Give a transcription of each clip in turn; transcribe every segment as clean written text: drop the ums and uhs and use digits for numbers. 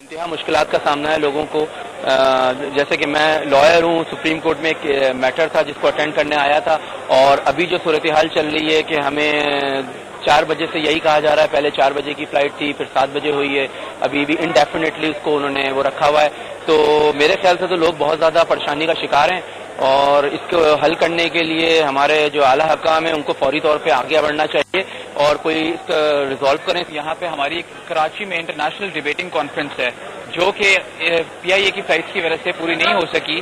انتہا مشکلات کا سامنا ہے لوگوں کو. جیسے کہ میں لائر ہوں, سپریم کورٹ میں ایک میٹر تھا جس کو اٹینڈ کرنے آیا تھا, اور ابھی جو صورتحال چل رہی ہے کہ ہمیں 4 بجے سے یہی کہا جا رہا ہے. پہلے 4 بجے کی فلائٹ تھی, پھر 7 بجے ہوئی ہے, ابھی بھی انڈیفینیٹلی اس کو انہوں نے وہ رکھا ہوا ہے. تو میرے خیال سے تو لوگ بہت زیادہ پریشانی کا شکار ہیں, اور اس کو حل کرنے کے لیے ہمارے جو اعلیٰ حکام ہیں ان کو فوری طور پہ آگے بڑھنا چاہیے اور کوئی اس کا ریزالو کریں. یہاں پہ ہماری کراچی میں انٹرنیشنل ڈیبیٹنگ کانفرنس ہے جو کہ پی آئی اے کی فلائٹس کی وجہ سے پوری نہیں ہو سکی.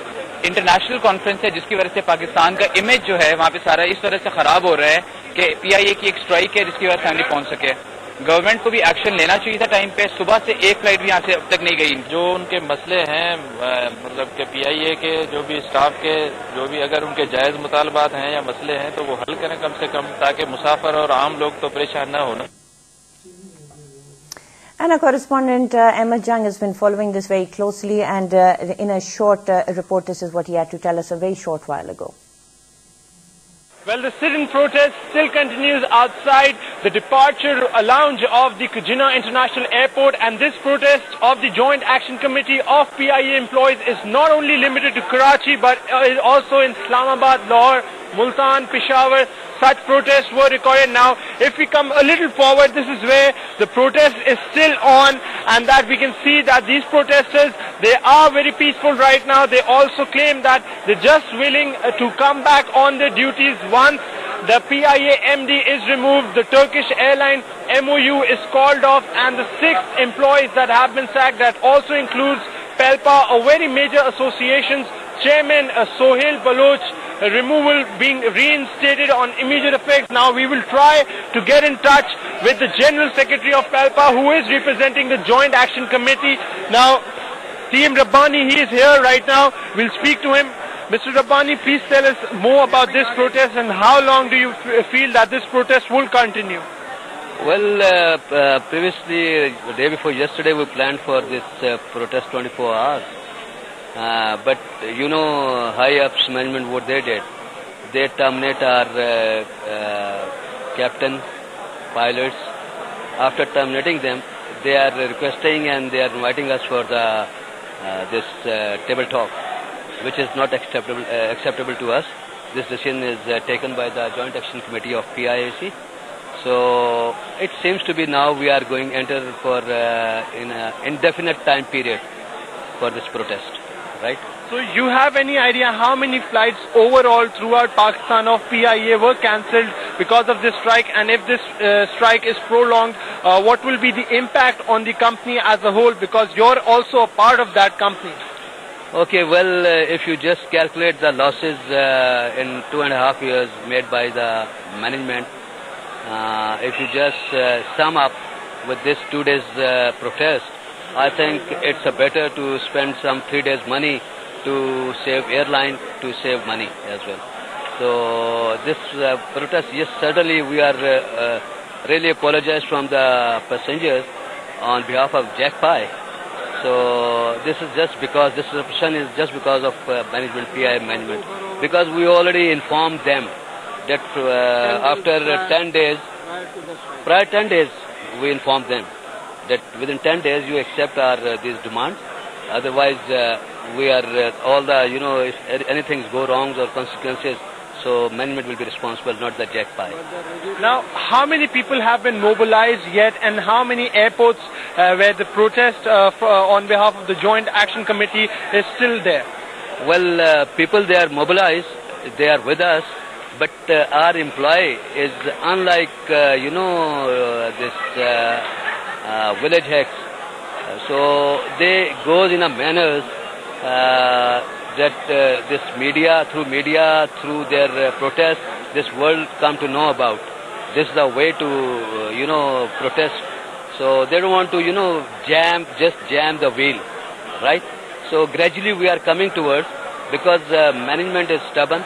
انٹرنیشنل کانفرنس ہے جس کی وجہ سے پاکستان کا امیج جو ہے وہاں پہ سارا اس طرح سے خراب ہو رہا ہے کہ پی آئی اے کی ایک اسٹرائک ہے جس کی وجہ سے ہم نہیں پہنچ سکے. گورنمنٹ کو بھی ایکشن لینا چاہیے تھا ٹائم پہ. صبح سے ایک فلائٹ بھی یہاں سے اب تک نہیں گئی. جو ان کے مسئلے ہیں مطلب کہ پی آئی اے کے جو بھی اسٹاف کے جو بھی اگر ان کے جائز مطالبات ہیں یا مسئلے ہیں تو وہ حل کریں کم سے کم, تاکہ مسافر اور عام لوگ تو پریشان نہ ہونا. And our correspondent Ahmed Jang has been following this very closely, and in a short report, this is what he had to tell us a very short while ago. Well, the sit-in protest still continues outside the departure lounge of the Jinnah International Airport, and this protest of the Joint Action Committee of PIA employees is not only limited to Karachi but is also in Islamabad, Lahore, Multan, Peshawar. Such protests were recorded. Now, if we come a little forward, this is where the protest is still on, and that we can see that these protesters, they are very peaceful right now. They also claim that they're just willing to come back on their duties once the PIA MD is removed, the Turkish airline MOU is called off, and the 6 employees that have been sacked, that also includes PELPA, a very major association's chairman Sohail Baloch, removal being reinstated on immediate effect. Now we will try to get in touch with the General Secretary of PELPA, who is representing the Joint Action Committee. Now, T.M. Rabbani, he is here right now. We'll speak to him. Mr. Rabbani, please tell us more about this protest and how long do you feel that this protest will continue? Well, previously, the day before yesterday, we planned for this protest 24 hours. But you know, high-ups management, what they did, they terminate our captain, pilots. After terminating them, they are requesting and they are inviting us for the this table talk, which is not acceptable to us. This decision is taken by the Joint Action Committee of PIAC. So it seems to be now we are going enter for in an indefinite time period for this protest. Right. So you have any idea how many flights overall throughout Pakistan of PIA were cancelled because of this strike, and if this strike is prolonged, what will be the impact on the company as a whole, because you're also a part of that company? Okay, well, if you just calculate the losses in 2.5 years made by the management, if you just sum up with this 2 days protest, I think it's better to spend some 3 days money to save airline, to save money as well. So this protest, yes, certainly we are really apologize from the passengers on behalf of Jack Pie. So this is just because, this repression is just because of management, PI management. Because we already informed them that after 10 days, prior 10 days, we informed them that within 10 days you accept our these demands. Otherwise, we are all the, you know, if anything go wrong or consequences, so management will be responsible, not the Jack Pie. Now, how many people have been mobilized yet, and how many airports where the protest on behalf of the Joint Action Committee is still there? Well, people, they are mobilized, they are with us, but our employee is unlike, you know, this village hacks. So they goes in a manner that this media, through their protest, this world come to know about. This is the way to, you know, protest. So they don't want to, you know, just jam the wheel, right? So gradually we are coming towards, because management is stubborn.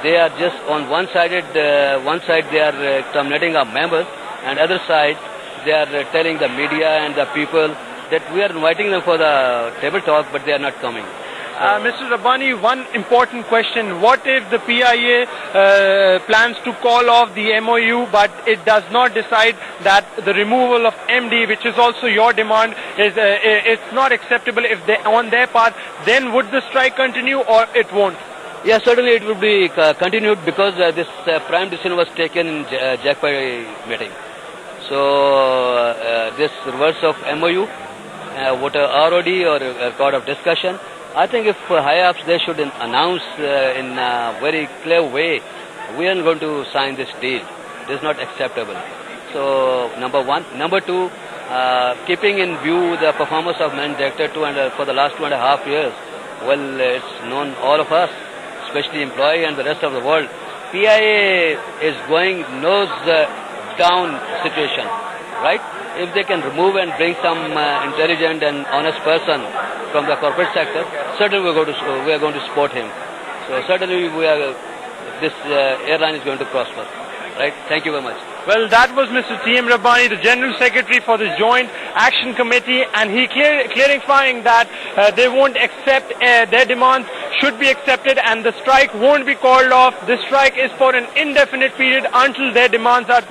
They are just on one side they are terminating our members, and other side they are telling the media and the people that we are inviting them for the table talk, but they are not coming. Mr. Rabbani, one important question. What if the PIA plans to call off the MOU, but it does not decide that the removal of MD, which is also your demand, is it's not acceptable if they, on their part, then would the strike continue or it won't? Yeah, certainly it will be continued because this prime decision was taken in JACPI meeting. So this reverse of MOU, what a ROD or a record of discussion, I think if high-ups, they should announce in a very clear way, we are going to sign this deal. This is not acceptable. So, number one. Number two, keeping in view the performance of Managing Director for the last 2.5 years, well, it's known all of us, especially employee and the rest of the world, PIA is going nose down situation, right? If they can remove and bring some intelligent and honest person from the corporate sector, certainly we are going to support him. So certainly this airline is going to prosper, right? Thank you very much. Well, that was Mr. T.M. Rabbani, the General Secretary for the Joint Action Committee, and he clarifying that they won't accept, their demands should be accepted and the strike won't be called off. The strike is for an indefinite period until their demands are